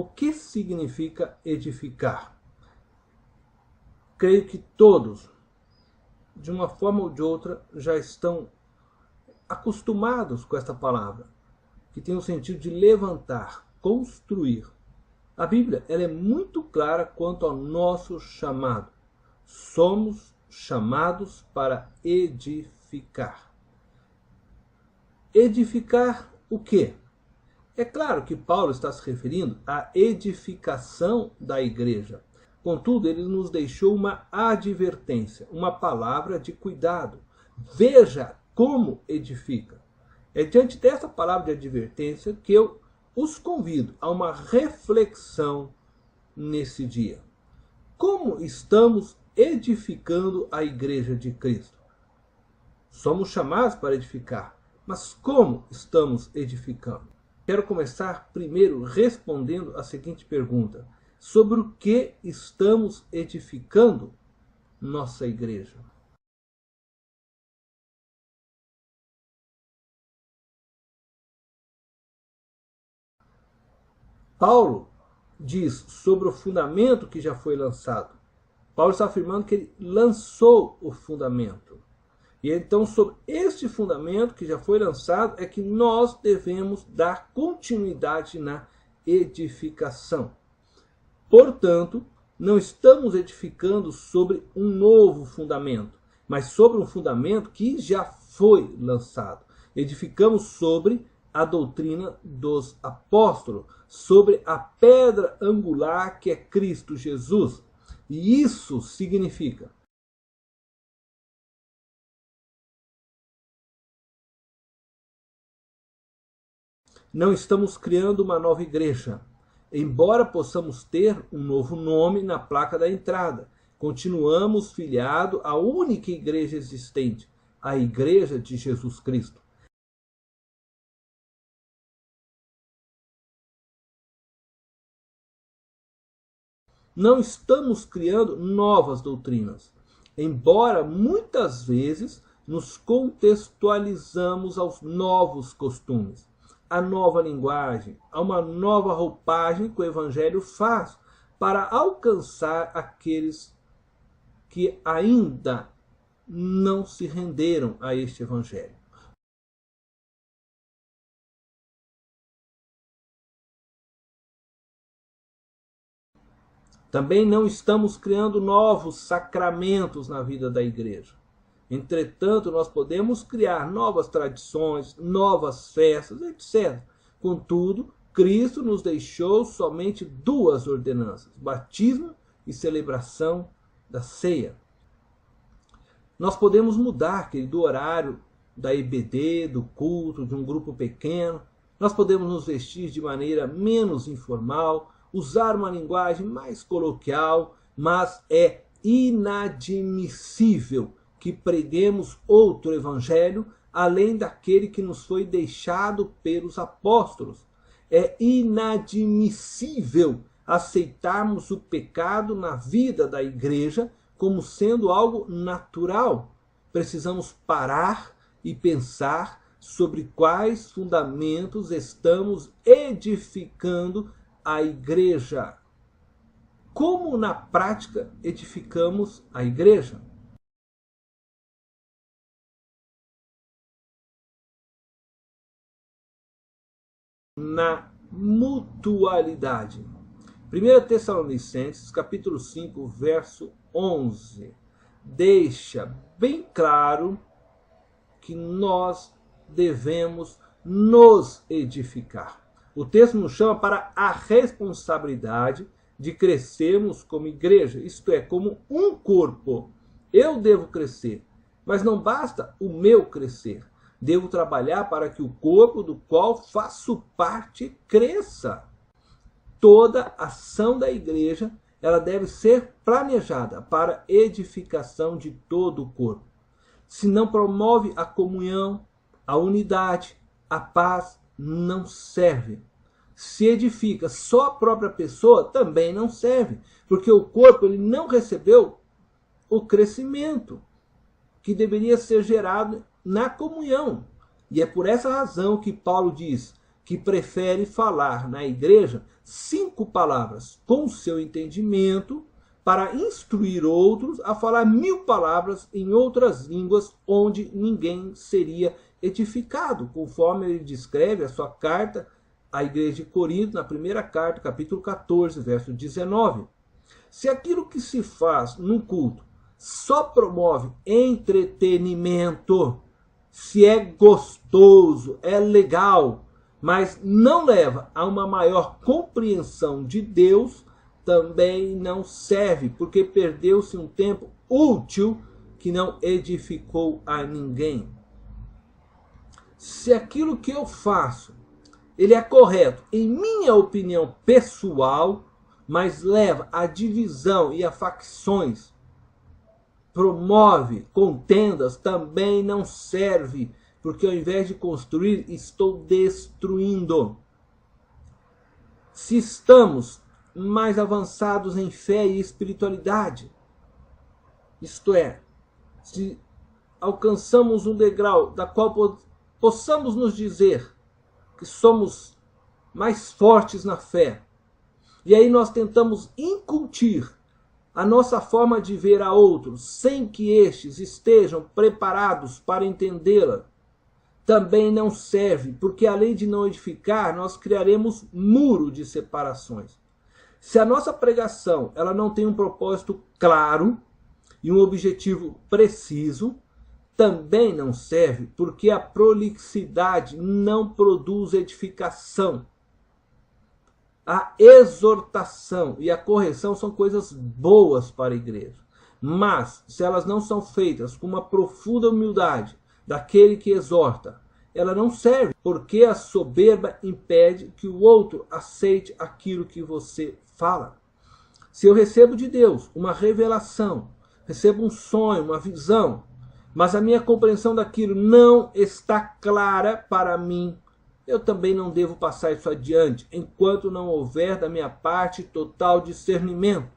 O que significa edificar? Creio que todos, de uma forma ou de outra, já estão acostumados com esta palavra, que tem o sentido de levantar, construir. A Bíblia ela é muito clara quanto ao nosso chamado. Somos chamados para edificar. Edificar o quê? É claro que Paulo está se referindo à edificação da igreja. Contudo, ele nos deixou uma advertência, uma palavra de cuidado. Veja como edifica. É diante dessa palavra de advertência que eu os convido a uma reflexão nesse dia. Como estamos edificando a igreja de Cristo? Somos chamados para edificar, mas como estamos edificando? Quero começar primeiro respondendo a seguinte pergunta: sobre o que estamos edificando nossa igreja? Paulo diz sobre o fundamento que já foi lançado. Paulo está afirmando que ele lançou o fundamento. E então, sobre este fundamento que já foi lançado, é que nós devemos dar continuidade na edificação. Portanto, não estamos edificando sobre um novo fundamento, mas sobre um fundamento que já foi lançado. Edificamos sobre a doutrina dos apóstolos, sobre a pedra angular que é Cristo Jesus. E isso significa não estamos criando uma nova igreja. Embora possamos ter um novo nome na placa da entrada, continuamos filiados à única igreja existente, a Igreja de Jesus Cristo. Não estamos criando novas doutrinas, embora muitas vezes nos contextualizamos aos novos costumes, à nova linguagem, a uma nova roupagem que o Evangelho faz para alcançar aqueles que ainda não se renderam a este Evangelho. Também não estamos criando novos sacramentos na vida da igreja. Entretanto, nós podemos criar novas tradições, novas festas, etc. Contudo, Cristo nos deixou somente duas ordenanças: batismo e celebração da ceia. Nós podemos mudar, querido, o horário da EBD, do culto, de um grupo pequeno. Nós podemos nos vestir de maneira menos informal, usar uma linguagem mais coloquial, mas é inadmissível que preguemos outro evangelho além daquele que nos foi deixado pelos apóstolos. É inadmissível aceitarmos o pecado na vida da igreja como sendo algo natural. Precisamos parar e pensar sobre quais fundamentos estamos edificando a igreja. Como na prática edificamos a igreja? Na mutualidade. 1 Tessalonicenses, capítulo 5, verso 11, deixa bem claro que nós devemos nos edificar. O texto nos chama para a responsabilidade de crescermos como igreja, isto é, como um corpo. Eu devo crescer, mas não basta o meu crescer. Devo trabalhar para que o corpo do qual faço parte cresça. Toda ação da igreja ela deve ser planejada para edificação de todo o corpo. Se não promove a comunhão, a unidade, a paz, não serve. Se edifica só a própria pessoa, também não serve, porque o corpo ele não recebeu o crescimento que deveria ser gerado na comunhão. E é por essa razão que Paulo diz: que prefere falar na igreja 5 palavras com seu entendimento para instruir outros a falar 1000 palavras em outras línguas onde ninguém seria edificado, conforme ele descreve a sua carta à igreja de Corinto, na primeira carta, capítulo 14, verso 19. Se aquilo que se faz no culto só promove entretenimento, se é gostoso, é legal, mas não leva a uma maior compreensão de Deus, também não serve, porque perdeu-se um tempo útil que não edificou a ninguém. Se aquilo que eu faço, ele é correto, em minha opinião pessoal, mas leva à divisão e a facções, promove contendas, também não serve, porque ao invés de construir, estou destruindo. Se estamos mais avançados em fé e espiritualidade, isto é, se alcançamos um degrau da qual possamos nos dizer que somos mais fortes na fé, e aí nós tentamos incutir a nossa forma de ver a outros, sem que estes estejam preparados para entendê-la, também não serve, porque além de não edificar, nós criaremos muro de separações. Se a nossa pregação ela não tem um propósito claro e um objetivo preciso, também não serve, porque a prolixidade não produz edificação. A exortação e a correção são coisas boas para a igreja, mas se elas não são feitas com uma profunda humildade daquele que exorta, ela não serve, porque a soberba impede que o outro aceite aquilo que você fala. Se eu recebo de Deus uma revelação, recebo um sonho, uma visão, mas a minha compreensão daquilo não está clara para mim, eu também não devo passar isso adiante, enquanto não houver da minha parte total discernimento.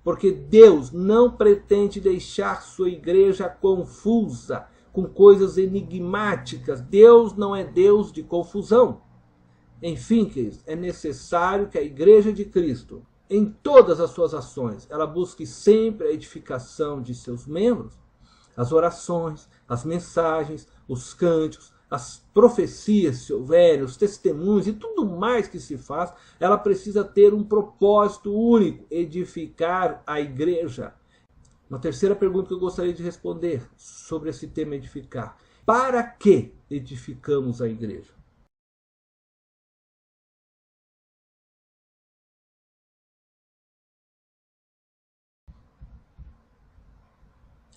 Porque Deus não pretende deixar sua igreja confusa, com coisas enigmáticas. Deus não é Deus de confusão. Enfim, queridos, é necessário que a igreja de Cristo, em todas as suas ações, ela busque sempre a edificação de seus membros. As orações, as mensagens, os cânticos, as profecias, se houver, os testemunhos e tudo mais que se faz, ela precisa ter um propósito único: edificar a igreja. Uma terceira pergunta que eu gostaria de responder sobre esse tema edificar: para que edificamos a igreja?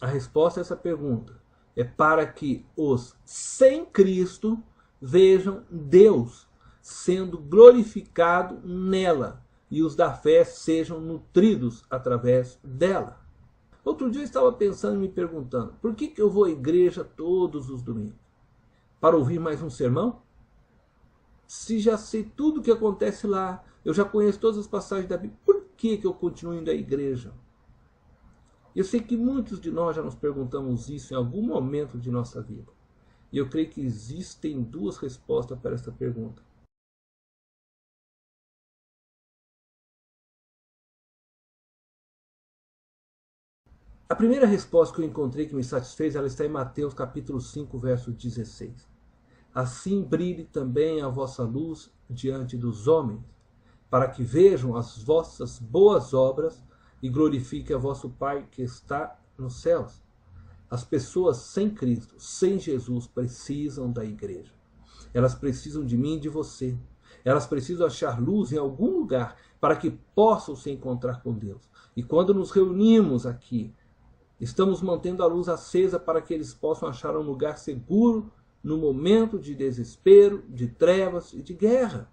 A resposta a essa pergunta é para que os sem Cristo vejam Deus sendo glorificado nela e os da fé sejam nutridos através dela. Outro dia eu estava pensando e me perguntando: por que eu vou à igreja todos os domingos? Para ouvir mais um sermão? Se já sei tudo o que acontece lá, eu já conheço todas as passagens da Bíblia, por que eu continuo indo à igreja? Eu sei que muitos de nós já nos perguntamos isso em algum momento de nossa vida. E eu creio que existem duas respostas para essa pergunta. A primeira resposta que eu encontrei que me satisfez, ela está em Mateus capítulo 5, verso 16. Assim brilhe também a vossa luz diante dos homens, para que vejam as vossas boas obras e glorifique a vosso Pai que está nos céus. As pessoas sem Cristo, sem Jesus, precisam da igreja. Elas precisam de mim e de você. Elas precisam achar luz em algum lugar para que possam se encontrar com Deus. E quando nos reunimos aqui, estamos mantendo a luz acesa para que eles possam achar um lugar seguro no momento de desespero, de trevas e de guerra.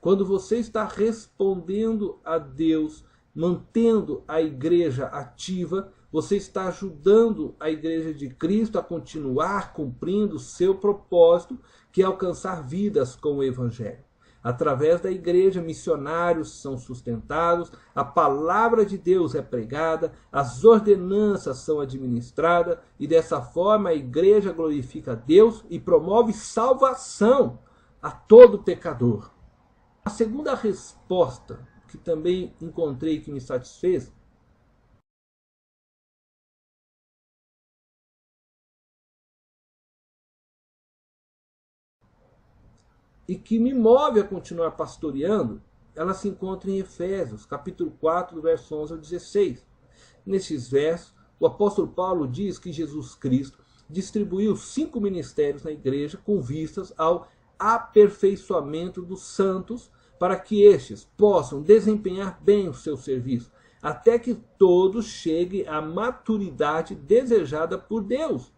Quando você está respondendo a Deus, mantendo a igreja ativa, você está ajudando a igreja de Cristo a continuar cumprindo o seu propósito, que é alcançar vidas com o evangelho. Através da igreja, missionários são sustentados, a palavra de Deus é pregada, as ordenanças são administradas, e dessa forma a igreja glorifica a Deus e promove salvação a todo pecador. A segunda resposta, que também encontrei que me satisfez, e que me move a continuar pastoreando, ela se encontra em Efésios, capítulo 4, do verso 11 ao 16. Nesses versos, o apóstolo Paulo diz que Jesus Cristo distribuiu 5 ministérios na igreja com vistas ao aperfeiçoamento dos santos, para que estes possam desempenhar bem o seu serviço, até que todos cheguem à maturidade desejada por Deus.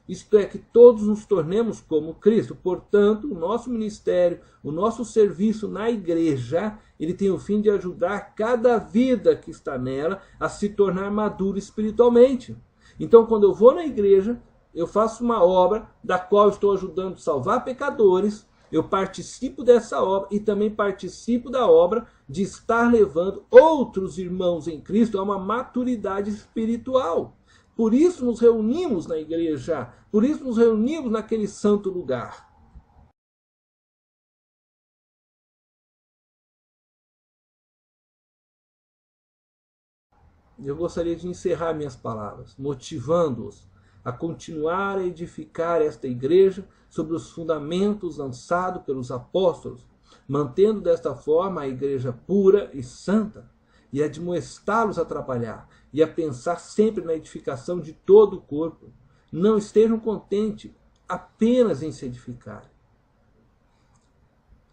Isto é, que todos nos tornemos como Cristo. Portanto, o nosso ministério, o nosso serviço na igreja, ele tem o fim de ajudar cada vida que está nela a se tornar madura espiritualmente. Então, quando eu vou na igreja, eu faço uma obra da qual estou ajudando a salvar pecadores, eu participo dessa obra e também participo da obra de estar levando outros irmãos em Cristo a uma maturidade espiritual. Por isso nos reunimos na igreja, por isso nos reunimos naquele santo lugar. Eu gostaria de encerrar minhas palavras, motivando-os a continuar a edificar esta igreja sobre os fundamentos lançados pelos apóstolos, mantendo desta forma a igreja pura e santa, e admoestá-los a trabalhar e a pensar sempre na edificação de todo o corpo. Não estejam contentes apenas em se edificar.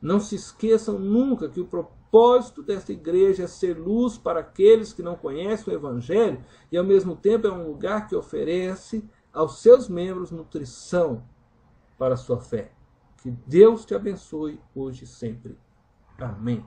Não se esqueçam nunca que o propósito desta igreja é ser luz para aqueles que não conhecem o Evangelho e ao mesmo tempo é um lugar que oferece aos seus membros nutrição para a sua fé. Que Deus te abençoe hoje e sempre. Amém.